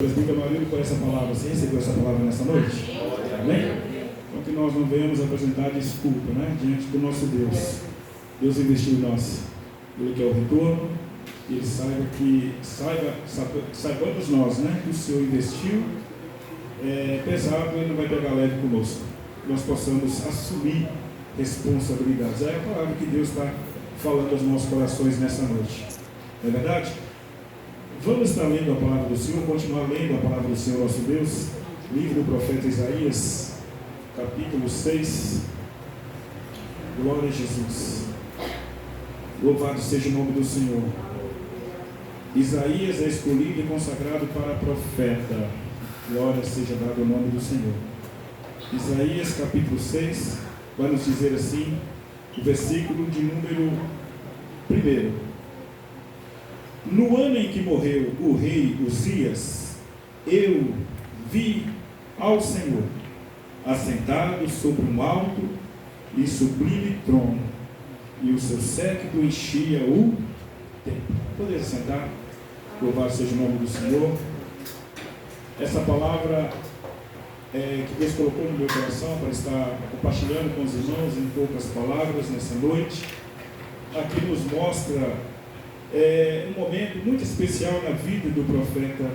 Presbítero Marílio, por essa palavra, você recebeu essa palavra nessa noite? Amém? Então que nós não venhamos apresentar desculpa, diante do nosso Deus. Deus investiu em nós. Ele quer o retorno, e Ele saibamos nós, que o Senhor investiu, pesado, Ele não vai pegar leve conosco. Nós possamos assumir responsabilidades. É a palavra que Deus está falando aos nossos corações nessa noite. Não é verdade? Vamos estar lendo a palavra do Senhor, continuar lendo a palavra do Senhor nosso Deus, livro do profeta Isaías, capítulo 6. Glória a Jesus. Louvado seja o nome do Senhor. Isaías é escolhido e consagrado para profeta. Glória seja dado ao nome do Senhor. Isaías capítulo 6 vai nos dizer assim, o versículo de número 1. No ano em que morreu o rei Uzias, eu vi ao Senhor assentado sobre um alto e sublime trono, e o seu séquito enchia o templo. Poderia sentar? Louvado seja o nome do Senhor. Essa palavra que Deus colocou no meu coração para estar compartilhando com os irmãos em poucas palavras nessa noite, aqui nos mostra um momento muito especial na vida do profeta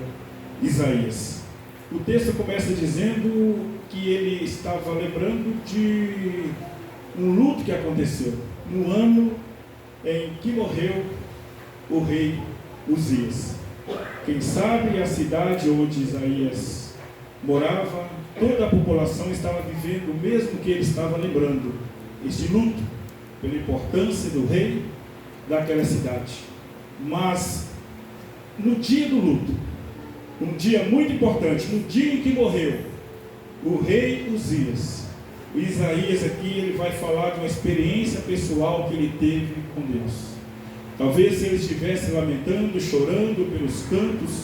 Isaías. O texto começa dizendo que ele estava lembrando de um luto que aconteceu no ano em que morreu o rei Uzias. Quem sabe a cidade onde Isaías morava, toda a população estava vivendo o mesmo que ele estava lembrando, este luto pela importância do rei daquela cidade. Mas no dia do luto, um dia muito importante, no dia em que morreu o rei Uzias, o Isaías aqui ele vai falar de uma experiência pessoal que ele teve com Deus. Talvez ele estivesse lamentando, chorando pelos cantos,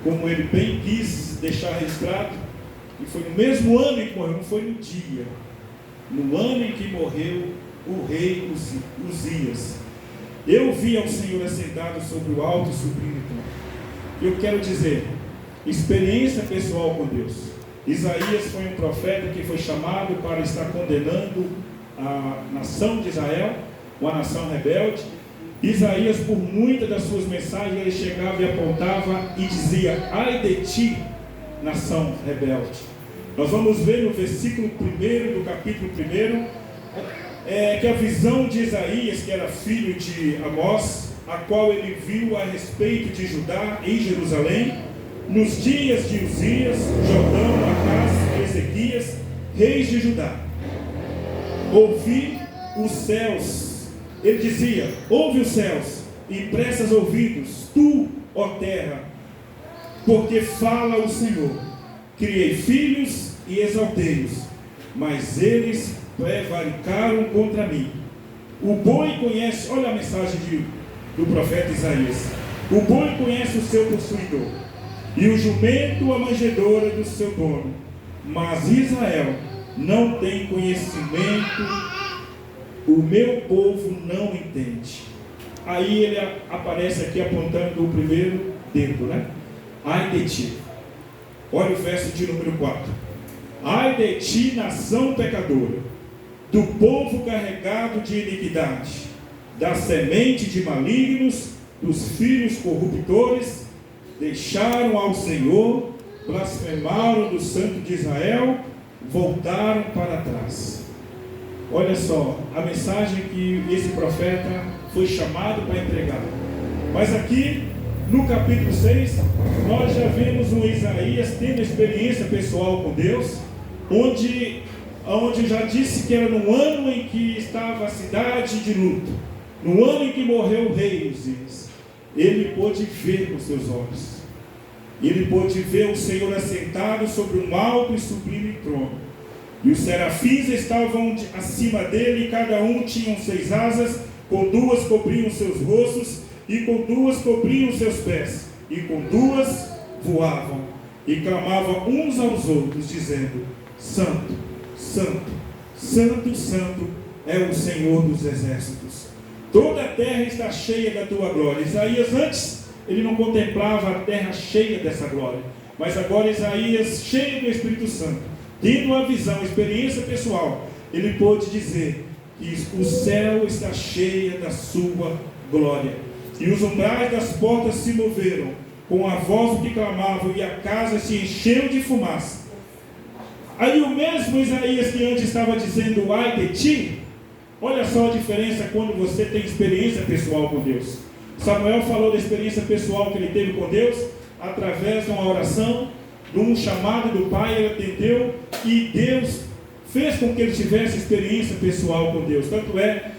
como ele bem quis deixar registrado, e foi no mesmo ano em que morreu, não foi no dia, no ano em que morreu o rei Uzias. Eu vi ao Senhor assentado sobre o alto e sublime trono. Eu quero dizer, experiência pessoal com Deus. Isaías foi um profeta que foi chamado para estar condenando a nação de Israel, uma nação rebelde. Isaías, por muitas das suas mensagens, ele chegava e apontava e dizia: ai de ti, nação rebelde. Nós vamos ver no versículo 1 do capítulo 1, que a visão de Isaías, que era filho de Amós, a qual ele viu a respeito de Judá em Jerusalém, nos dias de Uzias, Jotão, Acás e Ezequias, reis de Judá. Ouvi os céus, ele dizia: ouve os céus e prestas ouvidos, tu, ó terra, porque fala o Senhor. Criei filhos e exaltei-os, mas eles prevaricaram contra mim. O boi conhece, olha a mensagem do profeta Isaías: o boi conhece o seu possuidor, e o jumento a manjedoura do seu dono, mas Israel não tem conhecimento, o meu povo não entende. Aí ele aparece aqui apontando o primeiro dedo, ai de ti. Olha o verso de número 4. Ai de ti, nação pecadora, do povo carregado de iniquidade, da semente de malignos, dos filhos corruptores, deixaram ao Senhor, blasfemaram do Santo de Israel, voltaram para trás. Olha só, a mensagem que esse profeta foi chamado para entregar. Mas aqui, no capítulo 6, nós já vemos o Isaías tendo experiência pessoal com Deus, onde já disse que era no ano em que estava a cidade de luto, no ano em que morreu o rei Uzias. Ele pôde ver com seus olhos, ele pôde ver o Senhor assentado sobre um alto e sublime trono, e os serafins estavam acima dele, e cada um tinha 6 asas, com 2 cobriam seus rostos, e com 2 cobriam seus pés, e com 2 voavam, e clamavam uns aos outros, dizendo: Santo, Santo, Santo, Santo é o Senhor dos exércitos. Toda a terra está cheia da tua glória. Isaías antes, ele não contemplava a terra cheia dessa glória. Mas agora Isaías, cheio do Espírito Santo, tendo a visão, a experiência pessoal, ele pôde dizer que o céu está cheio da sua glória. E os umbrais das portas se moveram com a voz que clamavam, e a casa se encheu de fumaça. Aí o mesmo Isaías que antes estava dizendo, ai de ti, olha só a diferença quando você tem experiência pessoal com Deus. Samuel falou da experiência pessoal que ele teve com Deus, através de uma oração, de um chamado do Pai, ele atendeu, e Deus fez com que ele tivesse experiência pessoal com Deus. Tanto é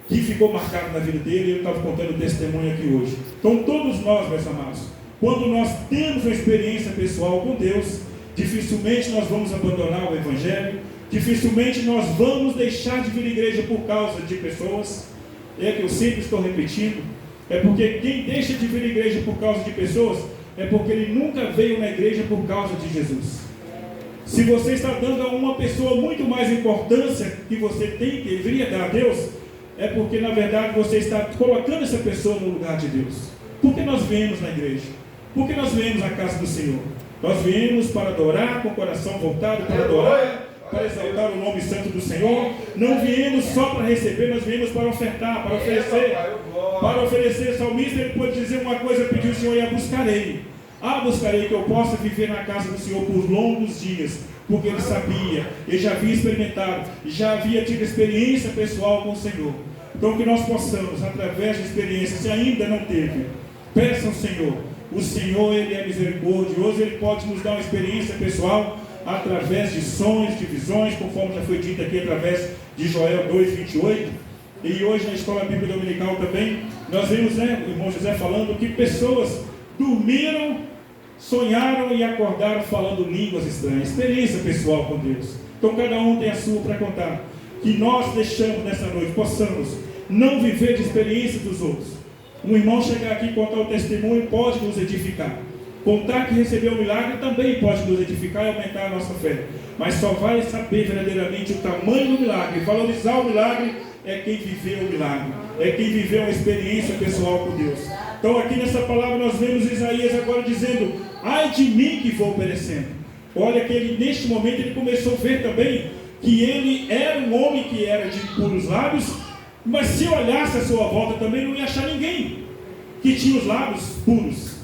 que ficou marcado na vida dele, e ele estava contando o testemunho aqui hoje. Então todos nós, meus amados, quando nós temos uma experiência pessoal com Deus, dificilmente nós vamos abandonar o Evangelho, dificilmente nós vamos deixar de vir à igreja por causa de pessoas. É que eu sempre estou repetindo, é porque quem deixa de vir à igreja por causa de pessoas, é porque ele nunca veio na igreja por causa de Jesus. Se você está dando a uma pessoa muito mais importância que você tem, que deveria dar a Deus, é porque na verdade você está colocando essa pessoa no lugar de Deus. Por que nós viemos na igreja? Por que nós viemos à casa do Senhor? Nós viemos para adorar com o coração voltado para adorar, para exaltar o nome santo do Senhor. Não viemos só para receber, nós viemos para ofertar, para oferecer. Para oferecer. O salmista, ele pode dizer uma coisa, pedir ao Senhor, e a buscarei. Buscarei que eu possa viver na casa do Senhor por longos dias, porque ele sabia, ele já havia experimentado, já havia tido experiência pessoal com o Senhor. Então que nós possamos, através da experiência, se ainda não teve, peça ao Senhor. O Senhor, ele é misericordioso, ele pode nos dar uma experiência pessoal através de sonhos, de visões, conforme já foi dito aqui através de Joel 2:28. E hoje na escola bíblica dominical também, nós vemos, o irmão José falando que pessoas dormiram, sonharam e acordaram falando línguas estranhas. Experiência pessoal com Deus. Então cada um tem a sua para contar. Que nós deixamos nessa noite, possamos não viver de experiência dos outros. Um irmão chegar aqui e contar o testemunho pode nos edificar. Contar que recebeu o milagre também pode nos edificar e aumentar a nossa fé. Mas só vai saber verdadeiramente o tamanho do milagre, valorizar o milagre, é quem viveu o milagre, é quem viveu uma experiência pessoal com Deus. Então aqui nessa palavra nós vemos Isaías agora dizendo, ai de mim que vou perecendo. Olha que ele neste momento ele começou a ver também que ele era um homem que era de puros lábios, mas se olhasse à sua volta também não ia achar ninguém que tinha os lábios puros.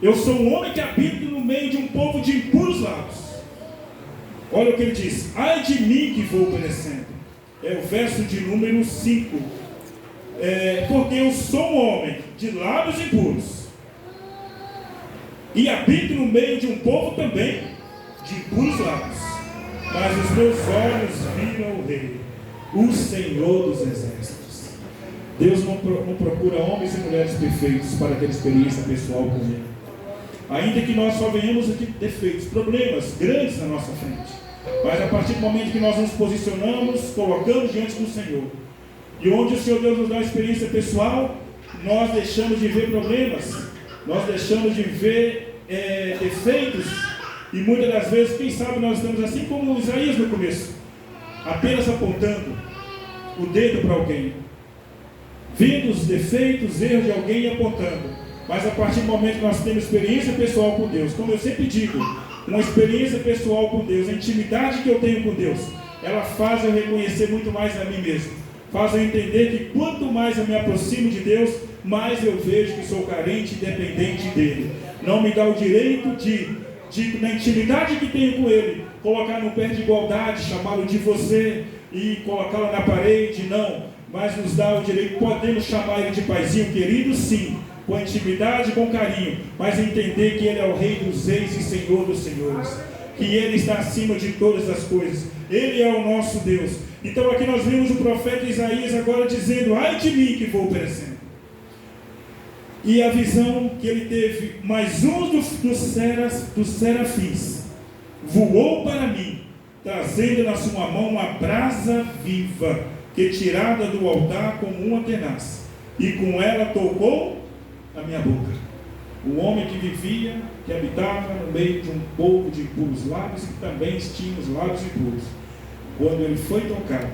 Eu sou um homem que habito no meio de um povo de impuros lábios. Olha o que ele diz, ai de mim que vou perecendo. É o verso de número 5. Porque eu sou um homem de lábios impuros, e habito no meio de um povo também de impuros lábios, mas os meus olhos viram o Rei, o Senhor dos Exércitos. Deus não procura homens e mulheres perfeitos para ter experiência pessoal com Ele, ainda que nós só venhamos aqui defeitos, problemas grandes na nossa frente, mas a partir do momento que nós nos posicionamos, colocamos diante do Senhor, e onde o Senhor Deus nos dá uma experiência pessoal, nós deixamos de ver problemas, nós deixamos de ver defeitos, e muitas das vezes, quem sabe nós estamos assim como Isaías no começo, apenas apontando o dedo para alguém, vendo os defeitos, erros de alguém e apontando. Mas a partir do momento que nós temos experiência pessoal com Deus, como eu sempre digo, uma experiência pessoal com Deus, a intimidade que eu tenho com Deus, ela faz eu reconhecer muito mais a mim mesmo. Faz eu entender que quanto mais eu me aproximo de Deus, mais eu vejo que sou carente e dependente dEle. Não me dá o direito de na intimidade que tenho com Ele, colocar no pé de igualdade, chamá-lo de você e colocá-lo na parede, não. Mas nos dá o direito, podemos chamar Ele de paizinho querido, sim, com intimidade, com carinho, mas entender que Ele é o Rei dos Reis e Senhor dos Senhores, que Ele está acima de todas as coisas, Ele é o nosso Deus. Então aqui nós vimos o profeta Isaías agora dizendo, ai de mim que vou perecendo. E a visão que ele teve, mais um dos serafins voou para mim, trazendo na sua mão uma brasa viva, que tirada do altar como uma tenaz, e com ela tocou a minha boca. O homem que vivia, que habitava no meio de um povo de impuros lábios, que também tinha os lábios impuros. Quando ele foi tocado,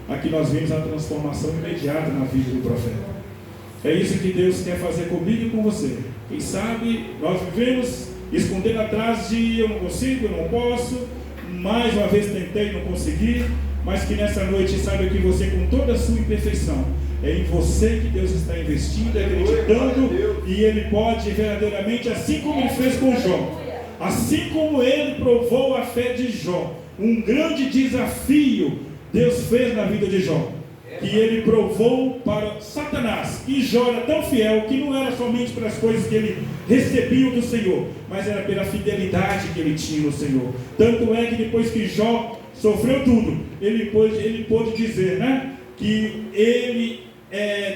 aqui nós vimos a transformação imediata na vida do profeta. É isso que Deus quer fazer comigo e com você. Quem sabe nós vivemos escondendo atrás de eu não consigo, eu não posso, mais uma vez tentei, não consegui, mas que nessa noite saiba que você, com toda a sua imperfeição, é em você que Deus está investindo, acreditando, e Ele pode verdadeiramente, assim como Ele fez com Jó, assim como Ele provou a fé de Jó, um grande desafio Deus fez na vida de Jó, que Ele provou para Satanás, e Jó era tão fiel, que não era somente pelas coisas que ele recebia do Senhor, mas era pela fidelidade que ele tinha no Senhor. Tanto é que depois que Jó sofreu tudo, ele pôde dizer, né, que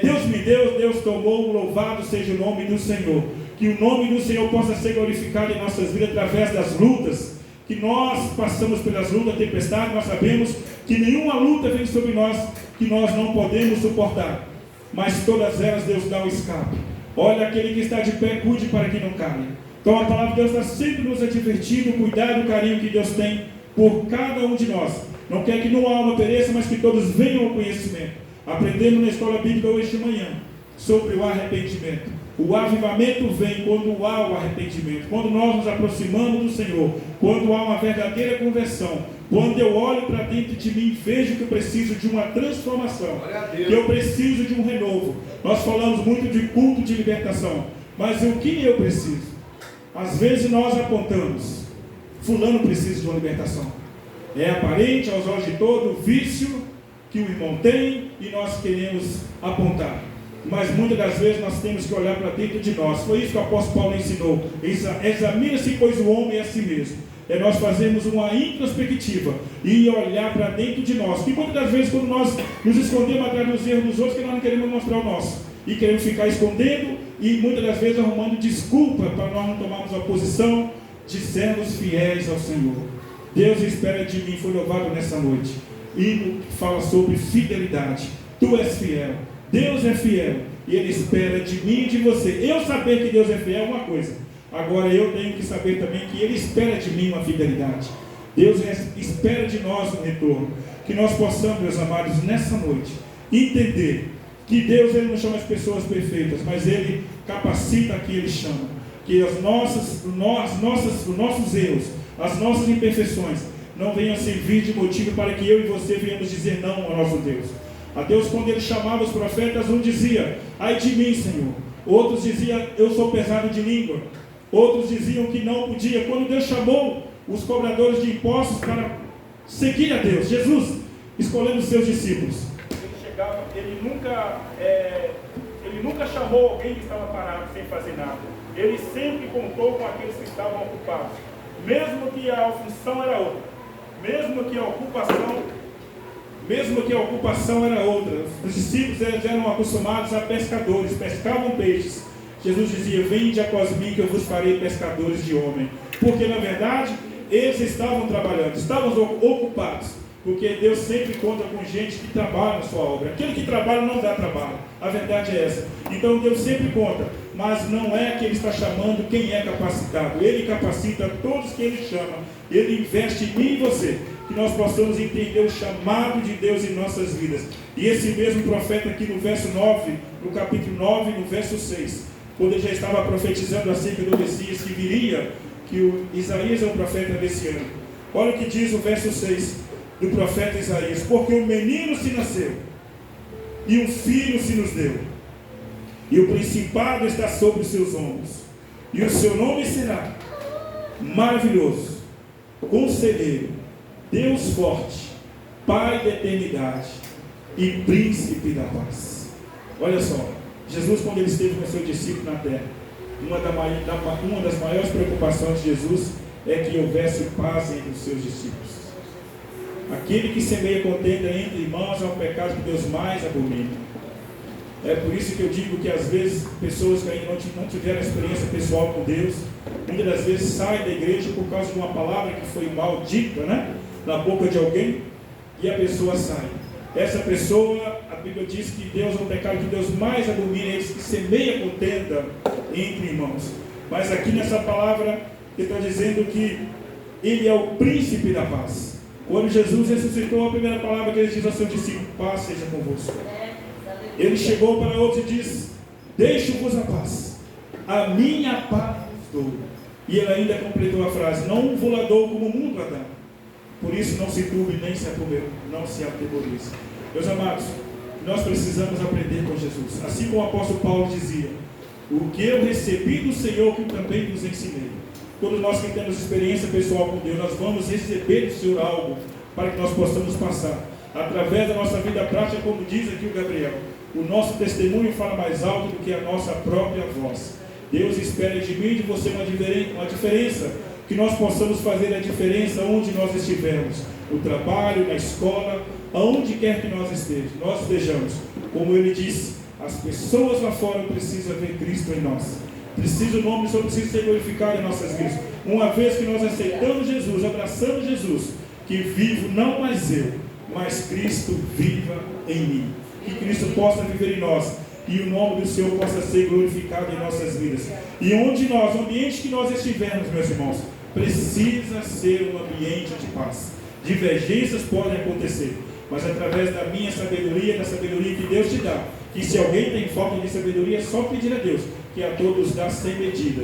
Deus me deu, Deus tomou, louvado seja o nome do Senhor. Que o nome do Senhor possa ser glorificado em nossas vidas através das lutas, que nós passamos pelas lutas, tempestades, nós sabemos que nenhuma luta vem sobre nós que nós não podemos suportar, mas todas elas Deus dá o escape. Olha, aquele que está de pé, cuide para que não caia. Então a palavra de Deus está sempre nos advertindo, o cuidado e o carinho que Deus tem por cada um de nós. Não quer que nenhuma alma pereça, mas que todos venham ao conhecimento. Aprendendo na escola bíblica hoje de manhã sobre o arrependimento. O avivamento vem quando há o arrependimento, quando nós nos aproximamos do Senhor, quando há uma verdadeira conversão, quando eu olho para dentro de mim e vejo que eu preciso de uma transformação, que eu preciso de um renovo. Nós falamos muito de culto de libertação, mas o que eu preciso? Às vezes nós apontamos, fulano precisa de uma libertação. É aparente aos olhos de todo o vício que o irmão tem e nós queremos apontar. Mas muitas das vezes nós temos que olhar para dentro de nós. Foi isso que o apóstolo Paulo ensinou. Examine-se, pois, o homem a si mesmo. É nós fazermos uma introspectiva e olhar para dentro de nós. Que muitas das vezes, quando nós nos escondemos atrás dos erros dos outros, que nós não queremos mostrar o nosso. E queremos ficar escondendo e muitas das vezes arrumando desculpa para nós não tomarmos a posição de sermos fiéis ao Senhor. Deus espera de mim, foi louvado nessa noite. E fala sobre fidelidade. Tu és fiel. Deus é fiel e Ele espera de mim e de você. Eu saber que Deus é fiel é uma coisa. Agora eu tenho que saber também que Ele espera de mim uma fidelidade. Deus espera de nós um retorno. Que nós possamos, meus amados, nessa noite, entender que Deus, Ele não chama as pessoas perfeitas, mas Ele capacita a que Ele chama. Que os nossos erros, as nossas imperfeições, não venham servir de motivo para que eu e você venhamos dizer não ao nosso Deus. A Deus, quando Ele chamava os profetas, um dizia, ai de mim, Senhor. Outros diziam, eu sou pesado de língua. Outros diziam que não podia. Quando Deus chamou os cobradores de impostos para seguir a Deus, Jesus, escolhendo os seus discípulos, Ele nunca chamou alguém que estava parado, sem fazer nada. Ele sempre contou com aqueles que estavam ocupados. Mesmo que a função era outra. Mesmo que a ocupação era outra. Os discípulos eram acostumados a pescadores, pescavam peixes. Jesus dizia, vinde após mim que eu vos farei pescadores de homem. Porque na verdade, eles estavam trabalhando, estavam ocupados. Porque Deus sempre conta com gente que trabalha na sua obra. Aquele que trabalha não dá trabalho. A verdade é essa. Então Deus sempre conta. Mas não é que Ele está chamando quem é capacitado. Ele capacita todos que Ele chama. Ele investe em mim e você. Que nós possamos entender o chamado de Deus em nossas vidas. E esse mesmo profeta aqui no verso 9, no capítulo 9, no verso 6, quando ele já estava profetizando acerca do Messias que viria, que o Isaías é um profeta messiânico. Olha o que diz o verso 6 do profeta Isaías. Porque um menino se nasceu, e um filho se nos deu, e o principado está sobre os seus ombros, e o seu nome será Maravilhoso, Conselheiro, Deus Forte, Pai da Eternidade e Príncipe da Paz. Olha só, Jesus, quando Ele esteve com seu discípulo na terra, uma das maiores preocupações de Jesus é que houvesse paz entre os seus discípulos. Aquele que semeia contenda entre irmãos é um pecado que Deus mais abomina. É por isso que eu digo que às vezes pessoas que ainda não tiveram experiência pessoal com Deus, muitas das vezes saem da igreja por causa de uma palavra que foi maldita, né, na boca de alguém, e a pessoa sai. Essa pessoa, a Bíblia diz que Deus é um pecado que Deus mais abomina, é esse que semeia contenda entre irmãos. Mas aqui nessa palavra, Ele está dizendo que Ele é o príncipe da paz. Quando Jesus ressuscitou, a primeira palavra que Ele diz ao seu discípulo, paz seja convosco. Ele chegou para outros e disse, deixo-vos a paz, a minha paz vos dou. E ele ainda completou a frase: não vos dou como o mundo a dá. Por isso não se turbe nem não se atemorize. Meus amados, nós precisamos aprender com Jesus. Assim como o apóstolo Paulo dizia: o que eu recebi do Senhor, que eu também vos ensinei. Todos nós que temos experiência pessoal com Deus, nós vamos receber do Senhor algo para que nós possamos passar. Através da nossa vida prática, como diz aqui o Gabriel, o nosso testemunho fala mais alto do que a nossa própria voz. Deus espera de mim e de você uma diferença, que nós possamos fazer a diferença onde nós estivermos, no trabalho, na escola, aonde quer que nós estejamos. Como ele disse, as pessoas lá fora precisam ver Cristo em nós. O nome do Senhor precisa ser glorificado em nossas vidas. Uma vez que nós aceitamos Jesus, abraçamos Jesus, que vivo não mais eu, mas Cristo viva em mim. Que Cristo possa viver em nós e o nome do Senhor possa ser glorificado em nossas vidas. E onde nós, o ambiente que nós estivermos, meus irmãos, precisa ser um ambiente de paz. Divergências podem acontecer, mas através da minha sabedoria, da sabedoria que Deus te dá, que se alguém tem falta de sabedoria, é só pedir a Deus, que a todos dá sem medida.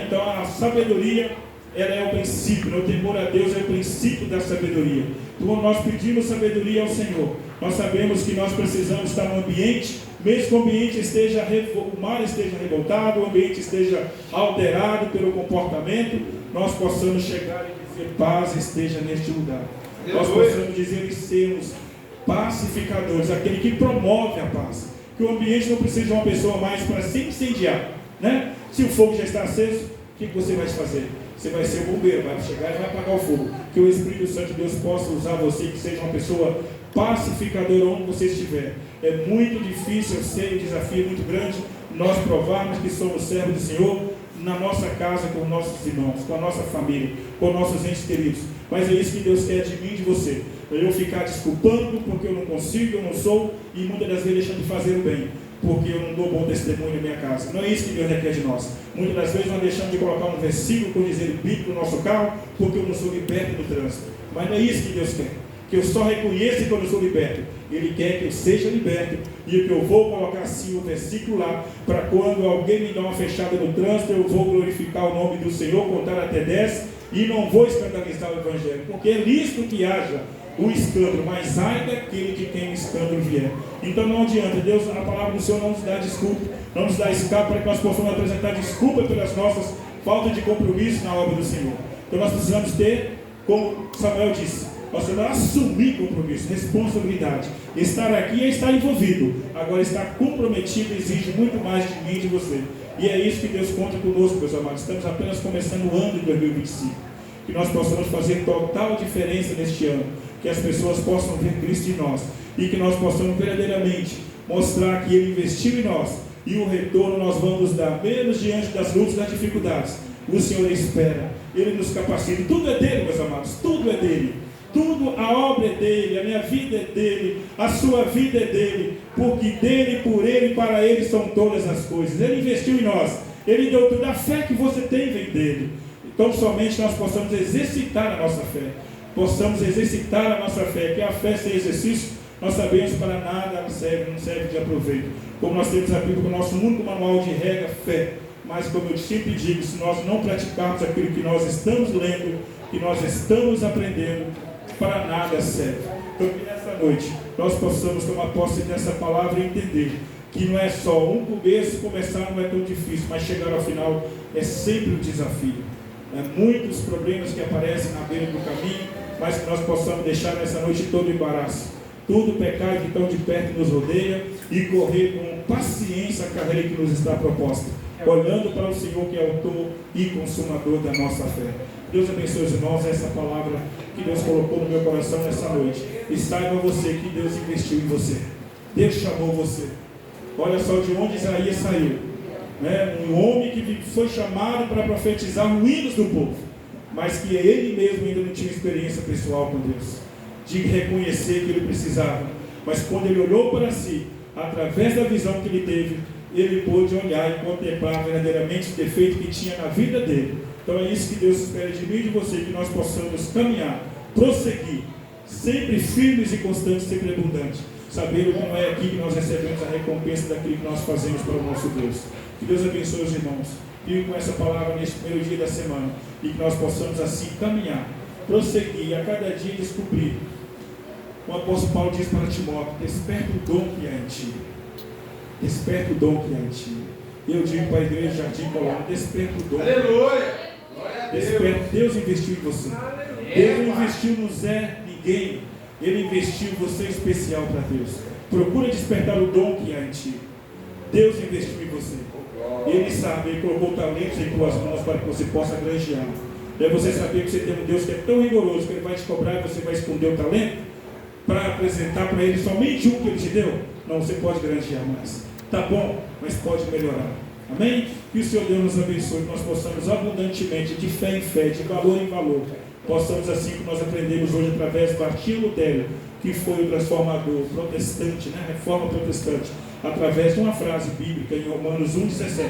Então a sabedoria, ela é o princípio, o temor a Deus é o princípio da sabedoria. Quando nós pedimos sabedoria ao Senhor, nós sabemos que nós precisamos estar no ambiente, mesmo que o ambiente esteja, o mar esteja revoltado, o ambiente esteja alterado pelo comportamento, nós possamos chegar e dizer: paz esteja neste lugar. Nós possamos dizer e sermos pacificadores, aquele que promove a paz. Que o ambiente não precisa de uma pessoa mais para se incendiar, né? Se o fogo já está aceso, o que você vai fazer? Você vai ser o bombeiro, vai chegar e vai apagar o fogo. Que o Espírito Santo de Deus possa usar você, que seja uma pessoa pacificadora onde você estiver. É muito difícil, eu sei, o desafio é muito grande, nós provarmos que somos servos do Senhor na nossa casa, com nossos irmãos, com a nossa família, com nossos entes queridos. Mas é isso que Deus quer de mim e de você. Eu ficar desculpando porque eu não consigo, eu não sou, e muitas das vezes deixando de fazer o bem, porque eu não dou bom testemunho na minha casa. Não é isso que Deus requer de nós. Muitas das vezes nós deixamos de colocar um versículo com dizer bíblico no nosso carro, porque eu não sou liberto do trânsito. Mas não é isso que Deus quer. Que eu só reconheça que eu não sou liberto. Ele quer que eu seja liberto, e que eu vou colocar assim o versículo lá, para quando alguém me dá uma fechada no trânsito, eu vou glorificar o nome do Senhor, contar até 10, e não vou escandalizar o Evangelho, porque é lícito que haja o escândalo, mas ai daquele de quem o escândalo vier. Então não adianta, Deus, a palavra do Senhor não nos dá desculpa, não nos dá escape para que nós possamos apresentar desculpa pelas nossas faltas de compromisso na obra do Senhor. Então nós precisamos ter, como Samuel disse, nós precisamos assumir compromisso, responsabilidade. Estar aqui é estar envolvido, agora estar comprometido exige muito mais de mim e de você. E é isso que Deus conta conosco, meus amados. Estamos apenas começando o ano de 2025. Que nós possamos fazer total diferença neste ano, que as pessoas possam ver Cristo em nós, e que nós possamos verdadeiramente mostrar que Ele investiu em nós, e o retorno nós vamos dar, menos diante das lutas e das dificuldades. O Senhor espera, Ele nos capacita. Tudo é dele, meus amados, tudo é dele. Tudo, a obra é dele, a minha vida é dele, a sua vida é dele, porque dele, por ele, para ele são todas as coisas. Ele investiu em nós, ele deu tudo. A fé que você tem vem dele. Então somente nós possamos exercitar a nossa fé, que a fé sem exercício, nós sabemos, para nada serve, não serve de aproveito. Como nós temos a Bíblia, o nosso único manual de regra, fé. Mas como eu sempre digo, se nós não praticarmos aquilo que nós estamos lendo, que nós estamos aprendendo, para nada serve. Então que nessa noite nós possamos tomar posse dessa palavra e entender que não é só um começo, começar não é tão difícil, mas chegar ao final é sempre um desafio. Muitos problemas que aparecem na beira do caminho, mas que nós possamos deixar nessa noite todo o embaraço, todo o pecado que tão de perto nos rodeia, e correr com paciência a carreira que nos está proposta, olhando para o Senhor, que é autor e consumador da nossa fé. Deus abençoe os irmãos, essa palavra que Deus colocou no meu coração nessa noite. E saiba você que Deus investiu em você. Deus chamou você. Olha só de onde Isaías saiu. Um homem que foi chamado para profetizar ruínas do povo, mas que ele mesmo ainda não tinha experiência pessoal com Deus, de reconhecer que ele precisava. Mas quando ele olhou para si, através da visão que ele teve, ele pôde olhar e contemplar verdadeiramente o defeito que tinha na vida dele. Então é isso que Deus espera de mim e de você, que nós possamos caminhar, prosseguir, sempre firmes e constantes, sempre abundantes, sabendo que não é aqui que nós recebemos a recompensa daquilo que nós fazemos para o nosso Deus. Que Deus abençoe os irmãos. vir com essa palavra neste primeiro dia da semana e que nós possamos assim caminhar, prosseguir e a cada dia descobrir. O apóstolo Paulo diz para Timóteo: desperta o dom que há em ti. Desperta o dom que há em ti. Eu digo para a igreja Jardim Colônia: desperta o dom. Aleluia! Desperta. Deus investiu em você. Deus não investiu no Zé ninguém. Ele investiu em você especial para Deus. Procura despertar o dom que há em ti. Deus investiu em você. Ele sabe, Ele colocou talentos em tuas mãos para que você possa granjear. É você saber que você tem um Deus que é tão rigoroso que Ele vai te cobrar e você vai esconder o talento para apresentar para Ele somente um que Ele te deu. Não, você pode granjear mais. Tá bom, mas pode melhorar. Amém? Que o Senhor Deus nos abençoe, que nós possamos abundantemente, de fé em fé, de valor em valor, possamos assim que nós aprendemos hoje através do Martinho Lutero, que foi o transformador protestante, reforma protestante, através de uma frase bíblica em Romanos 1,17,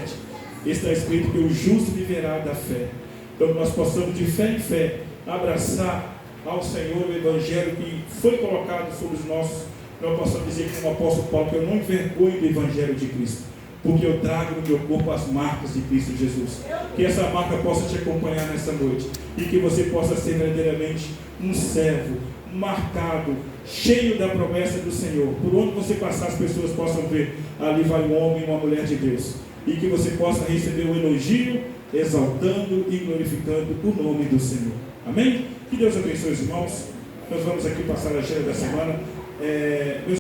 está escrito que o justo viverá da fé. Então que nós possamos de fé em fé abraçar ao Senhor o Evangelho que foi colocado sobre os nossos. Nós possamos dizer como o apóstolo Paulo, que eu não envergonho do Evangelho de Cristo, porque eu trago no meu corpo as marcas de Cristo Jesus. Que essa marca possa te acompanhar nessa noite e que você possa ser verdadeiramente um servo marcado, cheio da promessa do Senhor. Por onde você passar, as pessoas possam ver: ali vai um homem e uma mulher de Deus. E que você possa receber o elogio, exaltando e glorificando o nome do Senhor. Amém? Que Deus abençoe os irmãos. Nós vamos aqui passar a agenda da semana.